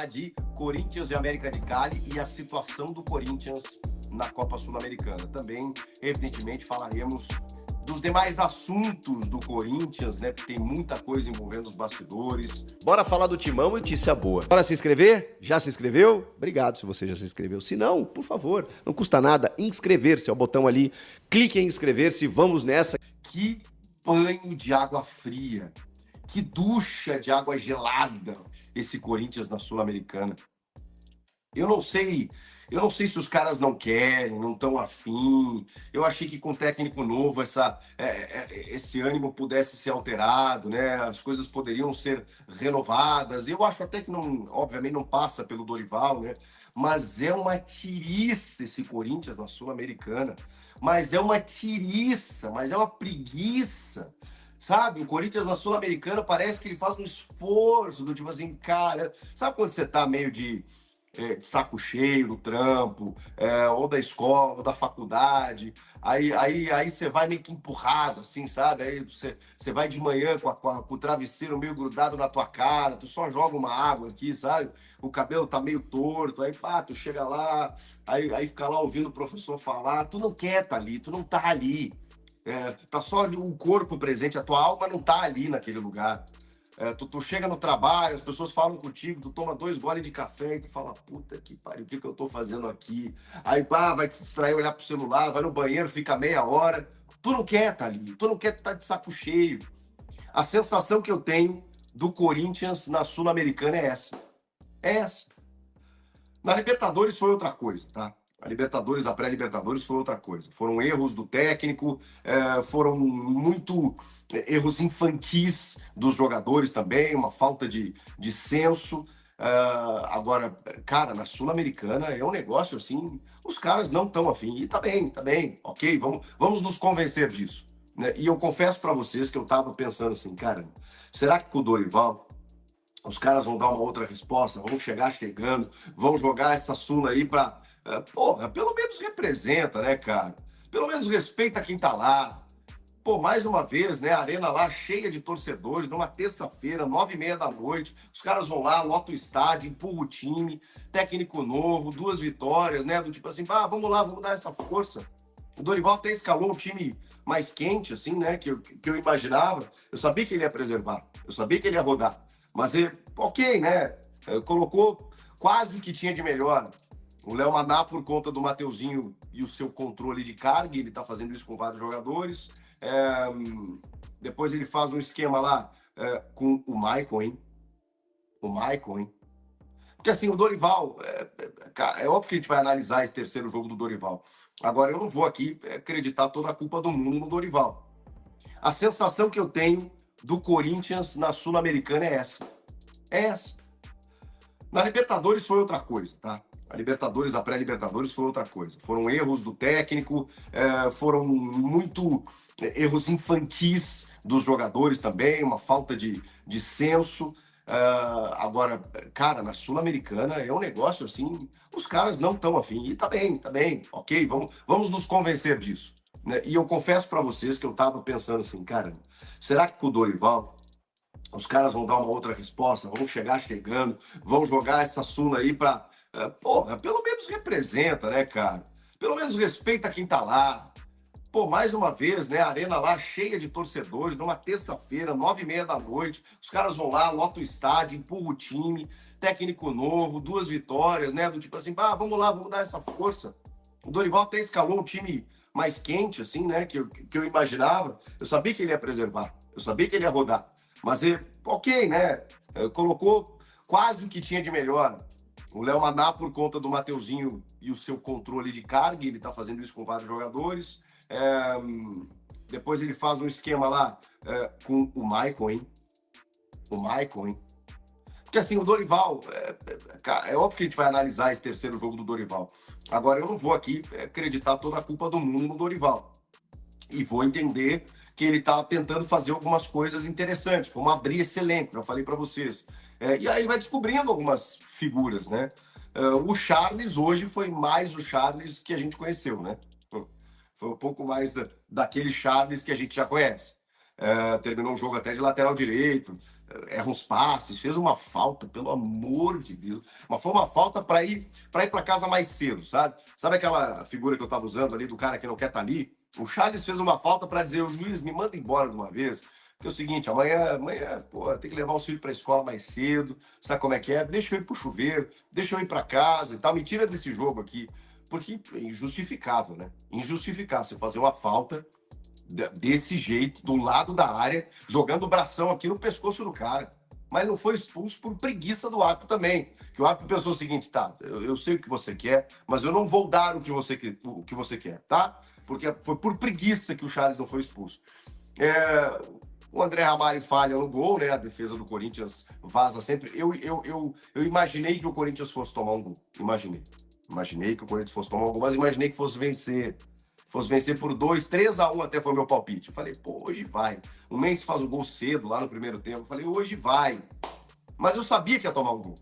de Corinthians e América de Cali e a situação do Corinthians na Copa Sul-Americana. Também, evidentemente, falaremos dos demais assuntos do Corinthians, né? Porque tem muita coisa envolvendo os bastidores. Bora falar do Timão e notícia boa. Bora se inscrever? Já se inscreveu? Obrigado se você já se inscreveu. Se não, por favor, não custa nada inscrever-se. É o botão ali. Clique em inscrever-se. Vamos nessa. Que banho de água fria. Que ducha de água gelada esse Corinthians na Sul-Americana. Eu não sei se os caras não querem, não estão afim. Eu achei que com técnico novo esse ânimo pudesse ser alterado, né? As coisas poderiam ser renovadas. Eu acho até que não, obviamente não passa pelo Dorival, né? Mas é uma tiriça esse Corinthians na Sul-Americana. Mas é uma tiriça, mas é uma preguiça. Sabe, o Corinthians na Sul-Americana parece que ele faz um esforço do tipo assim, cara, sabe quando você tá meio de saco cheio do trampo, ou da escola, ou da faculdade, aí você vai meio que empurrado, assim, sabe? Aí você vai de manhã com o travesseiro meio grudado na tua cara, tu só joga uma água aqui, sabe? O cabelo tá meio torto, aí pá, tu chega lá, aí fica lá ouvindo o professor falar, tu não quer tá ali, tu não tá ali. Tá só o corpo presente, a tua alma não tá ali naquele lugar. Tu chega no trabalho, as pessoas falam contigo, tu toma 2 goles de café e tu fala, puta que pariu, o que eu tô fazendo aqui? Aí pá, vai te distrair, olhar pro celular, vai no banheiro, fica meia hora. Tu não quer tá ali, tu não quer estar de saco cheio. A sensação que eu tenho do Corinthians na Sul-Americana é essa. É essa. Na Libertadores foi outra coisa, tá? A pré-Libertadores foi outra coisa. Foram erros do técnico, foram muito erros infantis dos jogadores também, uma falta de senso. Agora, cara, na Sul-Americana é um negócio assim, os caras não estão afim. E tá bem, ok, vamos nos convencer disso. Né? E eu confesso para vocês que eu tava pensando assim, cara, será que com o Dorival os caras vão dar uma outra resposta, vão chegar chegando, vão jogar essa Sula aí pra... porra, pelo menos representa, né, cara? Pelo menos respeita quem tá lá. Pô, mais uma vez, né, a arena lá cheia de torcedores, numa terça-feira, 9h30 da noite, os caras vão lá, lotam o estádio, empurram o time, técnico novo, 2 vitórias, né, do tipo assim, vamos lá, vamos dar essa força. O Dorival até escalou um time mais quente, assim, né, que eu imaginava. Eu sabia que ele ia preservar, eu sabia que ele ia rodar. Mas ele, ok, né? Colocou quase o que tinha de melhor. O Léo Maná, por conta do Mateuzinho e o seu controle de carga, ele tá fazendo isso com vários jogadores. Depois ele faz um esquema lá com o Maicon, hein? Porque assim, o Dorival, é óbvio que a gente vai analisar esse terceiro jogo do Dorival. Agora, eu não vou aqui acreditar toda a culpa do mundo no Dorival. A sensação que eu tenho do Corinthians na Sul-Americana é essa. É essa. Na Libertadores foi outra coisa, tá? A pré-Libertadores foi outra coisa. Foram erros do técnico, foram muito erros infantis dos jogadores também, uma falta de senso. Agora, cara, na Sul-Americana é um negócio assim, os caras não estão afim. E tá bem, ok, vamos nos convencer disso. Né? E eu confesso para vocês que eu tava pensando assim, cara, será que com o Dorival os caras vão dar uma outra resposta, vão chegar chegando, vão jogar essa Sula aí pra... porra, pelo menos representa, né, cara? Pelo menos respeita quem tá lá. Pô, mais uma vez, né, a arena lá cheia de torcedores, numa terça-feira, 9h30 da noite, os caras vão lá, lotam o estádio, empurram o time, técnico novo, 2 vitórias, né, do tipo assim, vamos lá, vamos dar essa força. O Dorival até escalou um time mais quente, assim, né, que eu imaginava. Eu sabia que ele ia preservar, eu sabia que ele ia rodar. Mas ele, ok, né, colocou quase o que tinha de melhor. O Léo Maná, por conta do Mateuzinho e o seu controle de carga, ele tá fazendo isso com vários jogadores. Depois ele faz um esquema lá com o Maicon, hein? Porque assim, o Dorival, é óbvio que a gente vai analisar esse terceiro jogo do Dorival. Agora, eu não vou aqui acreditar toda a culpa do mundo no Dorival. E vou entender que ele tá tentando fazer algumas coisas interessantes, como abrir esse elenco, já falei para vocês. E aí vai descobrindo algumas figuras, né? O Charles hoje foi mais o Charles que a gente conheceu, né? Foi um pouco mais daquele Charles que a gente já conhece. Terminou o jogo até de lateral direito. erra uns passes, fez uma falta, pelo amor de Deus. Mas foi uma falta para ir para casa mais cedo, sabe? Sabe aquela figura que eu estava usando ali do cara que não quer estar ali? O Charles fez uma falta para dizer: o juiz, me manda embora de uma vez. Que é o seguinte, amanhã, pô, tem que levar o filho para a escola mais cedo, sabe como é que é? Deixa eu ir pro chuveiro, deixa eu ir para casa e tal, me tira desse jogo aqui. Porque é injustificável, né? Injustificável você fazer uma falta desse jeito, do lado da área, jogando o bração aqui no pescoço do cara. Mas não foi expulso por preguiça do árbitro também. Que o árbitro pensou o seguinte: tá, eu sei o que você quer, mas eu não vou dar o que você quer, tá? Porque foi por preguiça que o Charles não foi expulso. O André Ramalho falha no gol, né? A defesa do Corinthians vaza sempre. Eu imaginei que o Corinthians fosse tomar um gol. Imaginei que o Corinthians fosse tomar um gol, mas imaginei que fosse vencer. Fosse vencer por 2-3-1, até foi meu palpite. Eu falei, pô, hoje vai. O Mendes faz o gol cedo, lá no primeiro tempo. Eu falei, hoje vai. Mas eu sabia que ia tomar um gol.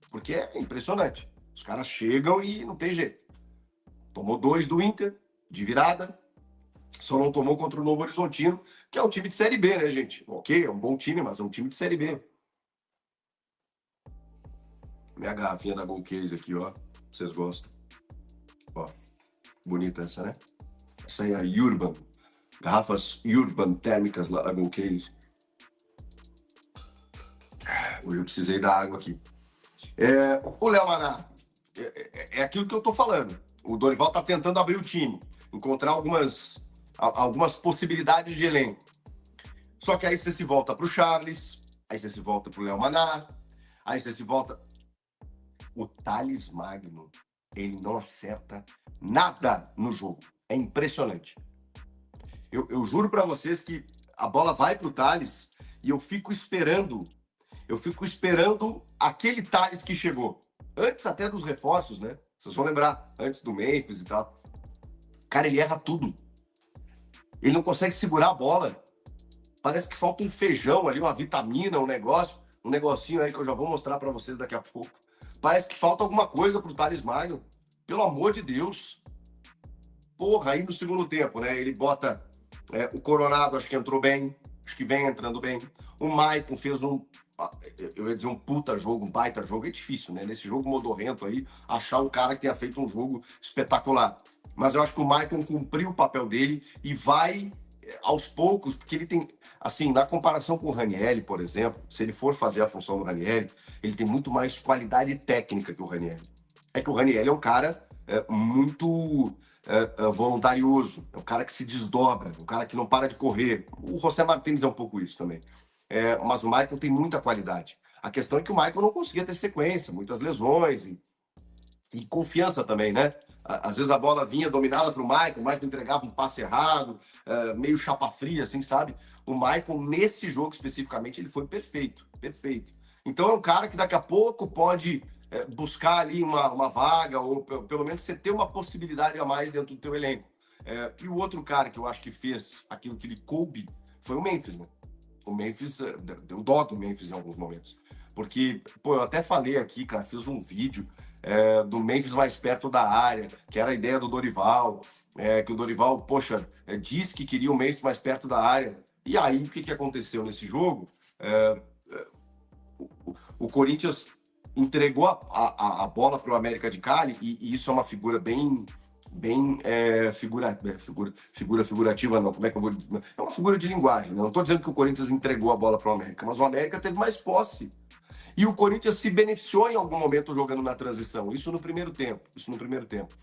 Porque é impressionante. Os caras chegam e não tem jeito. Tomou 2 do Inter, de virada. Só não tomou contra o Novo Horizontino, que é um time de Série B, né, gente? Ok, é um bom time, mas é um time de Série B. Minha garrafinha da Gold Case aqui, ó. Vocês gostam. Ó, bonita essa, né? Essa aí é a Urban. Garrafas Urban térmicas lá da Gold Case. Hoje eu precisei da água aqui. O Léo Maná, é aquilo que eu tô falando. O Dorival tá tentando abrir o time, encontrar algumas possibilidades de elenco. Só que aí você se volta pro Charles, aí você se volta pro Léo Maná, aí você se volta... O Thales Magno, ele não acerta nada no jogo. É impressionante. Eu juro para vocês que a bola vai pro Thales e eu fico esperando aquele Thales que chegou. Antes até dos reforços, né? Vocês vão lembrar, antes do Memphis e tal. Cara, ele erra tudo. Ele não consegue segurar a bola. Parece que falta um feijão ali, uma vitamina, um negocinho aí que eu já vou mostrar para vocês daqui a pouco. Parece que falta alguma coisa pro Thales Magno. Pelo amor de Deus. Porra, aí no segundo tempo, né? Ele bota o Coronado, acho que entrou bem. Acho que vem entrando bem. O Maicon fez eu ia dizer um puta jogo, um baita jogo. É difícil, né? Nesse jogo modorrento aí, achar um cara que tenha feito um jogo espetacular. Mas eu acho que o Maicon cumpriu o papel dele e vai aos poucos, porque ele tem... Assim, na comparação com o Ranieri, por exemplo, se ele for fazer a função do Ranieri, ele tem muito mais qualidade técnica que o Ranieri. É que o Ranieri é um cara muito voluntarioso, é um cara que se desdobra, um cara que não para de correr. O José Martins é um pouco isso também. Mas o Michael tem muita qualidade. A questão é que o Michael não conseguia ter sequência, muitas lesões e confiança também, né? Às vezes a bola vinha dominada para o Michael entregava um passe errado, meio chapa fria, assim, sabe? O Michael, nesse jogo especificamente, ele foi perfeito, perfeito. Então é um cara que daqui a pouco pode buscar ali uma vaga, ou pelo menos você ter uma possibilidade a mais dentro do teu elenco. E o outro cara que eu acho que fez aquilo que lhe coube foi o Memphis, né? O Memphis, deu dó do Memphis em alguns momentos. Porque, pô, eu até falei aqui, cara, fiz um vídeo do Memphis mais perto da área, que era a ideia do Dorival, que o Dorival, poxa, disse que queria o Memphis mais perto da área. E aí, o que aconteceu nesse jogo? O Corinthians entregou a bola para o América de Cali, e isso é uma figura bem figurativa, não, como é que eu vou dizer? É uma figura de linguagem, né? Não estou dizendo que o Corinthians entregou a bola para o América, mas o América teve mais posse. E o Corinthians se beneficiou em algum momento jogando na transição, isso no primeiro tempo.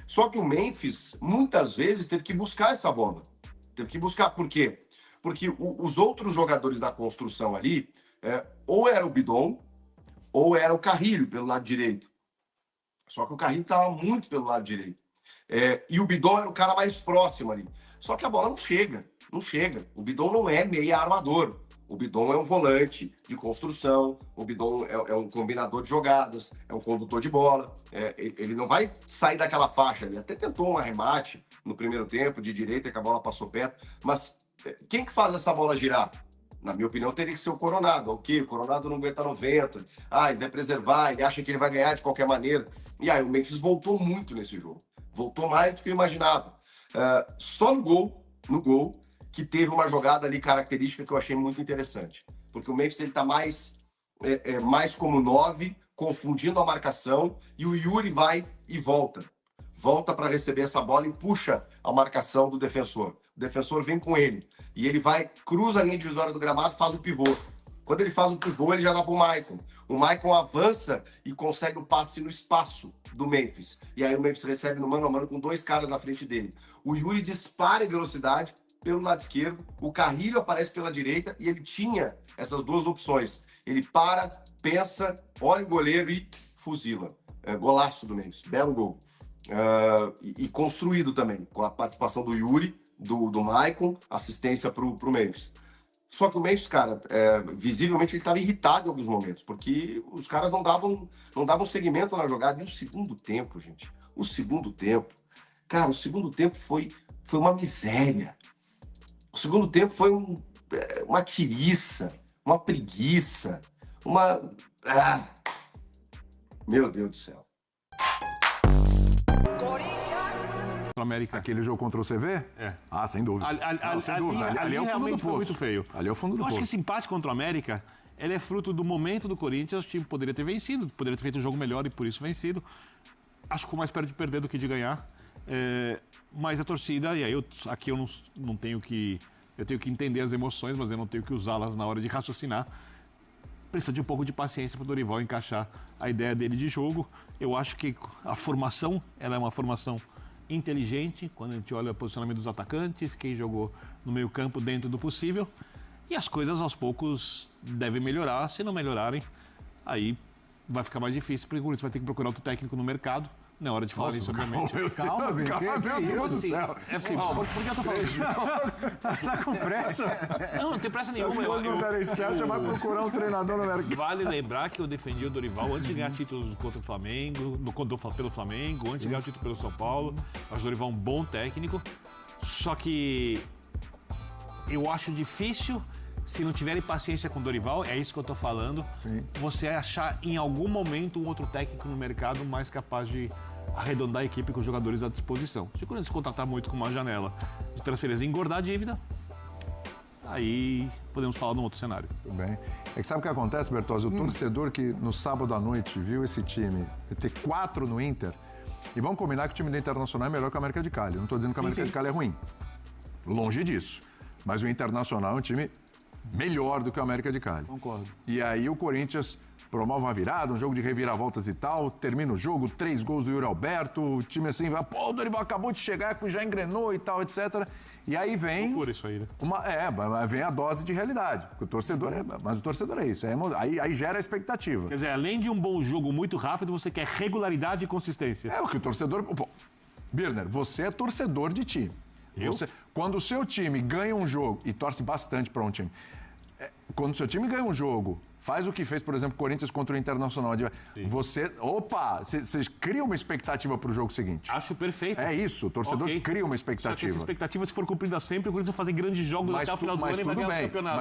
Só que o Memphis, muitas vezes, teve que buscar essa bola. Teve que buscar, por quê? Porque os outros jogadores da construção ali, ou era o Bidon, ou era o Carrilho, pelo lado direito. Só que o Carrilho estava muito pelo lado direito. E o Bidon era o cara mais próximo ali. Só que a bola não chega. O Bidon não é meia armador. O Bidon é um volante de construção. O Bidon é um combinador de jogadas. É um condutor de bola. Ele não vai sair daquela faixa. Ele até tentou um arremate no primeiro tempo, de direita, que a bola passou perto. Mas quem que faz essa bola girar? Na minha opinião, teria que ser o Coronado. Ok, o Coronado não aguenta 90. Ele vai preservar, ele acha que ele vai ganhar de qualquer maneira. E aí o Memphis voltou muito nesse jogo. Voltou mais do que eu imaginava. Só no gol, que teve uma jogada ali característica que eu achei muito interessante. porque o Memphis ele tá mais como 9, confundindo a marcação, e o Yuri vai e volta para receber essa bola e puxa a marcação do defensor. O defensor vem com ele, e ele vai, cruza a linha divisória do gramado, faz o pivô. Quando ele faz o pivô, ele já dá pro Maicon. O Maicon avança e consegue o passe no espaço do Memphis. E aí o Memphis recebe no mano a mano com 2 caras na frente dele. O Yuri dispara em velocidade pelo lado esquerdo, o Carrilho aparece pela direita e ele tinha essas 2 opções. Ele para, pensa, olha o goleiro e fuzila. Golaço do Memphis, belo gol. E construído também, com a participação do Yuri, do Maicon, assistência pro Memphis. Só que o Memphis, cara, visivelmente ele estava irritado em alguns momentos, porque os caras não davam segmento na jogada. E o segundo tempo, gente, cara, o segundo tempo foi uma miséria. O segundo tempo foi uma tiriça, uma preguiça, meu Deus do céu. América. Aquele jogo contra o CV? É. Ah, sem dúvida. Sem dúvida. Ali é o fundo do poço. Foi muito feio. Ali é o fundo do poço. Eu acho que esse empate contra o América, ele é fruto do momento do Corinthians. O time poderia ter vencido, poderia ter feito um jogo melhor e por isso vencido. Acho que ficou mais perto de perder do que de ganhar. Mas a torcida, e aí aqui eu não tenho que... Eu tenho que entender as emoções, mas eu não tenho que usá-las na hora de raciocinar. Precisa de um pouco de paciência para o Dorival encaixar a ideia dele de jogo. Eu acho que a formação, ela é uma formação inteligente, quando a gente olha o posicionamento dos atacantes, quem jogou no meio campo dentro do possível, e as coisas aos poucos devem melhorar. Se não melhorarem, aí vai ficar mais difícil, porque o Corinthians vai ter que procurar outro técnico no mercado. Não é hora de falar isso, obviamente. Calma, meu Deus do céu. É assim, por que eu tô falando isso? Tá com pressa? Não tem pressa nenhuma. Se não derem certo, já vai procurar um treinador no mercado. Vale lembrar que eu defendi o Dorival antes de ganhar títulos contra o Flamengo, pelo Flamengo, antes de ganhar o título pelo São Paulo. Acho o Dorival um bom técnico, só que eu acho difícil, se não tiverem paciência com o Dorival, é isso que eu tô falando, você achar em algum momento um outro técnico no mercado mais capaz de arredondar a equipe com os jogadores à disposição. Se o Corinthians contratar muito com uma janela de transferência e engordar a dívida, aí podemos falar num outro cenário. Tudo bem. É que sabe o que acontece, Bertozzi? O torcedor que no sábado à noite viu esse time ter 4 no Inter, e vamos combinar que o time do Internacional é melhor que o América de Cali. Eu não estou dizendo que o América de Cali é ruim. Longe disso. Mas o Internacional é um time melhor do que o América de Cali. Concordo. E aí o Corinthians promove uma virada, um jogo de reviravoltas e tal, termina o jogo, 3 gols do Yuri Alberto, o time assim, pô, o Dorival acabou de chegar, já engrenou e tal, etc. E aí vem... Por isso aí, né? Vem a dose de realidade. O torcedor mas o torcedor é isso. Aí gera a expectativa. Quer dizer, além de um bom jogo muito rápido, você quer regularidade e consistência. É o que o torcedor... Pô, Birner, você é torcedor de time. Quando o seu time ganha um jogo, e torce bastante para um time, quando o seu time ganha um jogo, faz o que fez, por exemplo, o Corinthians contra o Internacional, você cria uma expectativa para o jogo seguinte. Acho perfeito. É isso, o torcedor cria uma expectativa. Só que essa expectativa, se for cumprida sempre, o Corinthians vai fazer grandes jogos até o final do ano e vai ganhar o campeonato.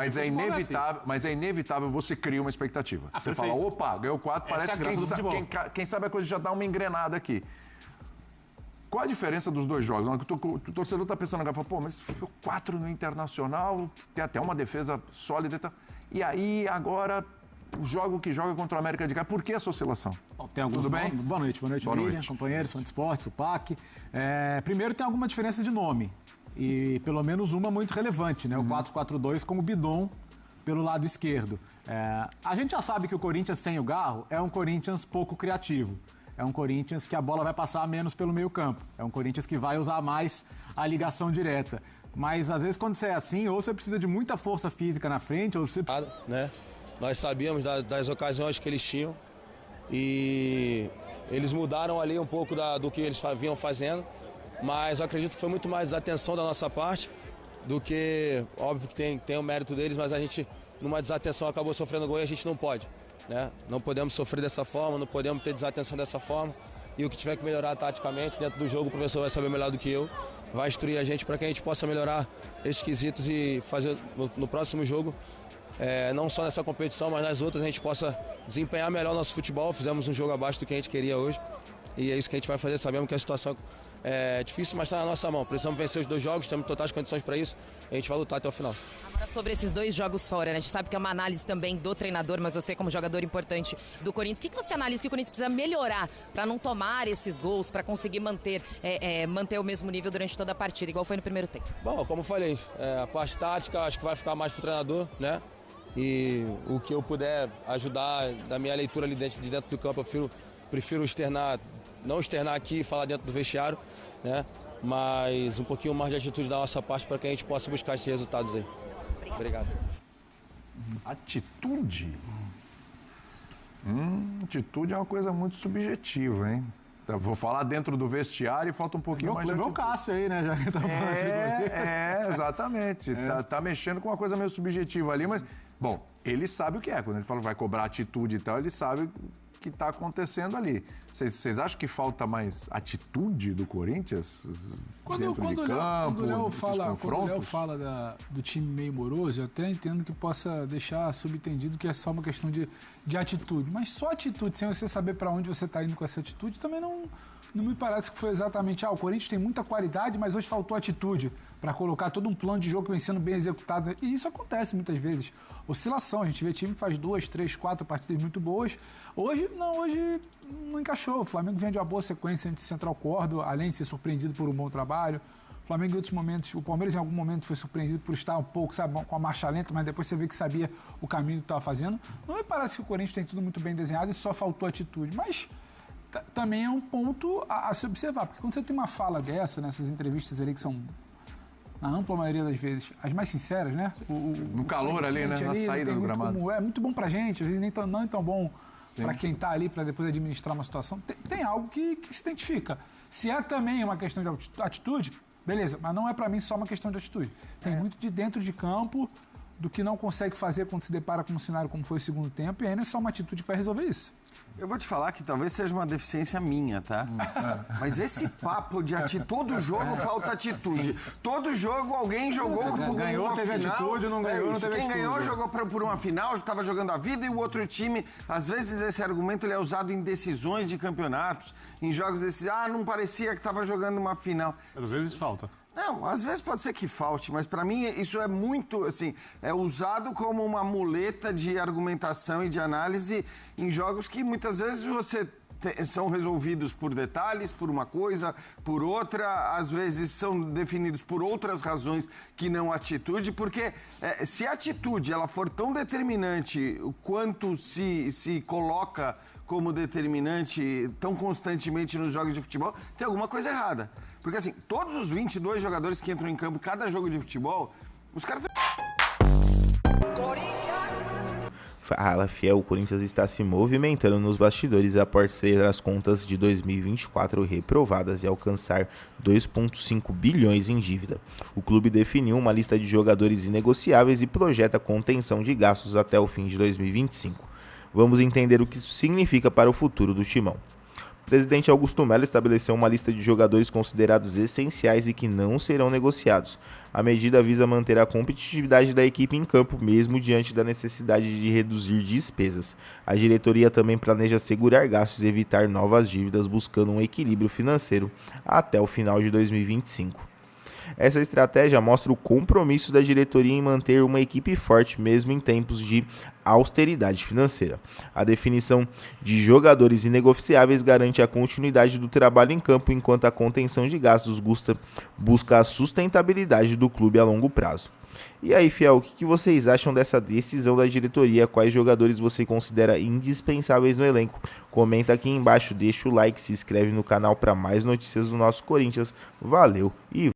Mas é inevitável você criar uma expectativa. Você fala, ganhou 4, parece que quem sabe a coisa já dá uma engrenada aqui. Qual a diferença dos dois jogos? O torcedor está pensando agora, pô, mas ficou 4 no Internacional, tem até uma defesa sólida e tal. E aí, agora, o jogo que joga contra o América de Cali, por que essa oscilação? Bom, tem alguns Tudo bem? Boa noite, William, companheiros, Fã de Esportes, o PAC. Primeiro, tem alguma diferença de nome. E pelo menos uma muito relevante, né? O 4-4-2 com o Bidon pelo lado esquerdo. A gente já sabe que o Corinthians sem o Garro é um Corinthians pouco criativo. É um Corinthians que a bola vai passar menos pelo meio campo. É um Corinthians que vai usar mais a ligação direta. Mas, às vezes, quando você é assim, ou você precisa de muita força física na frente, ou você... Né? Nós sabíamos das ocasiões que eles tinham e eles mudaram ali um pouco do que eles vinham fazendo, mas eu acredito que foi muito mais desatenção da nossa parte do que... Óbvio que tem o mérito deles, mas a gente, numa desatenção, acabou sofrendo gol e a gente não pode. Né? Não podemos sofrer dessa forma, não podemos ter desatenção dessa forma. E o que tiver que melhorar taticamente dentro do jogo, o professor vai saber melhor do que eu. Vai instruir a gente para que a gente possa melhorar esses quesitos e fazer no próximo jogo, não só nessa competição, mas nas outras, a gente possa desempenhar melhor o nosso futebol. Fizemos um jogo abaixo do que a gente queria hoje. e é isso que a gente vai fazer. Sabemos que a situação é difícil, mas está na nossa mão. Precisamos vencer os 2 jogos, temos totais condições para isso, e a gente vai lutar até o final. Agora, sobre esses 2 jogos fora, né? A gente sabe que é uma análise também do treinador, mas você como jogador importante do Corinthians, o que você analisa que o Corinthians precisa melhorar para não tomar esses gols, para conseguir manter o mesmo nível durante toda a partida, igual foi no primeiro tempo? Bom, como eu falei, a parte tática acho que vai ficar mais pro treinador, né? E o que eu puder ajudar da minha leitura ali de dentro do campo, eu prefiro não externar aqui e falar dentro do vestiário, né? Mas um pouquinho mais de atitude da nossa parte para que a gente possa buscar esses resultados aí. Obrigado. Atitude? Atitude é uma coisa muito subjetiva, hein? Eu vou falar dentro do vestiário e falta um pouquinho mais de atitude. O Cássio aí, né? Já que tá falando exatamente. Tá mexendo com uma coisa meio subjetiva ali, mas... Bom, ele sabe o que é. Quando ele fala vai cobrar atitude e tal, ele sabe o que está acontecendo ali. Vocês acham que falta mais atitude do Corinthians dentro de campo, quando o Léo fala do time meio moroso, eu até entendo que possa deixar subentendido que é só uma questão de atitude. Mas só atitude, sem você saber para onde você está indo com essa atitude, também não me parece que foi exatamente... o Corinthians tem muita qualidade, mas hoje faltou atitude para colocar todo um plano de jogo que vem sendo bem executado. E isso acontece muitas vezes. Oscilação, a gente vê time que faz 2, 3, 4 partidas muito boas. Hoje não encaixou. O Flamengo vem de uma boa sequência de Central Córdoba, além de ser surpreendido por um bom trabalho. O Flamengo em outros momentos, o Palmeiras em algum momento foi surpreendido por estar um pouco, com a marcha lenta, mas depois você vê que sabia o caminho que estava fazendo. Não me parece que o Corinthians tem tudo muito bem desenhado e só faltou atitude. Mas... também é um ponto a se observar, porque quando você tem uma fala dessa, nessas entrevistas ali que são, na ampla maioria das vezes, as mais sinceras, né? No calor ali, né? Na saída do gramado. É muito bom pra gente, às vezes não é tão bom para quem tá ali para depois administrar uma situação. Tem algo que se identifica. Se é também uma questão de atitude, beleza, mas não é para mim só uma questão de atitude. Tem muito de dentro de campo, do que não consegue fazer quando se depara com um cenário como foi o segundo tempo, e aí não é só uma atitude que vai resolver isso. Eu vou te falar que talvez seja uma deficiência minha, tá? Mas esse papo de atitude, todo jogo falta atitude. Todo jogo alguém jogou por uma ganhou, teve final. Atitude, não ganhou, não teve Quem atitude. ganhou jogou por uma final, estava jogando a vida, e o outro time, às vezes esse argumento ele é usado em decisões de campeonatos, em jogos desses, não parecia que estava jogando uma final. Às vezes falta. Não, às vezes pode ser que falte, mas para mim isso é muito, assim, é usado como uma muleta de argumentação e de análise em jogos que muitas vezes são resolvidos por detalhes, por uma coisa, por outra, às vezes são definidos por outras razões que não atitude, porque se a atitude ela for tão determinante quanto se coloca como determinante tão constantemente nos jogos de futebol, tem alguma coisa errada. Porque assim, todos os 22 jogadores que entram em campo, cada jogo de futebol, os caras... Fala, fiel, o Corinthians está se movimentando nos bastidores após ter as contas de 2024 reprovadas e alcançar 2,5 bilhões em dívida. O clube definiu uma lista de jogadores inegociáveis e projeta contenção de gastos até o fim de 2025. Vamos entender o que isso significa para o futuro do Timão. O presidente Augusto Melo estabeleceu uma lista de jogadores considerados essenciais e que não serão negociados. A medida visa manter a competitividade da equipe em campo, mesmo diante da necessidade de reduzir despesas. A diretoria também planeja segurar gastos e evitar novas dívidas, buscando um equilíbrio financeiro até o final de 2025. Essa estratégia mostra o compromisso da diretoria em manter uma equipe forte, mesmo em tempos de austeridade financeira. A definição de jogadores inegociáveis garante a continuidade do trabalho em campo, enquanto a contenção de gastos busca a sustentabilidade do clube a longo prazo. E aí, fiel, o que vocês acham dessa decisão da diretoria? Quais jogadores você considera indispensáveis no elenco? Comenta aqui embaixo, deixa o like, se inscreve no canal para mais notícias do nosso Corinthians. Valeu e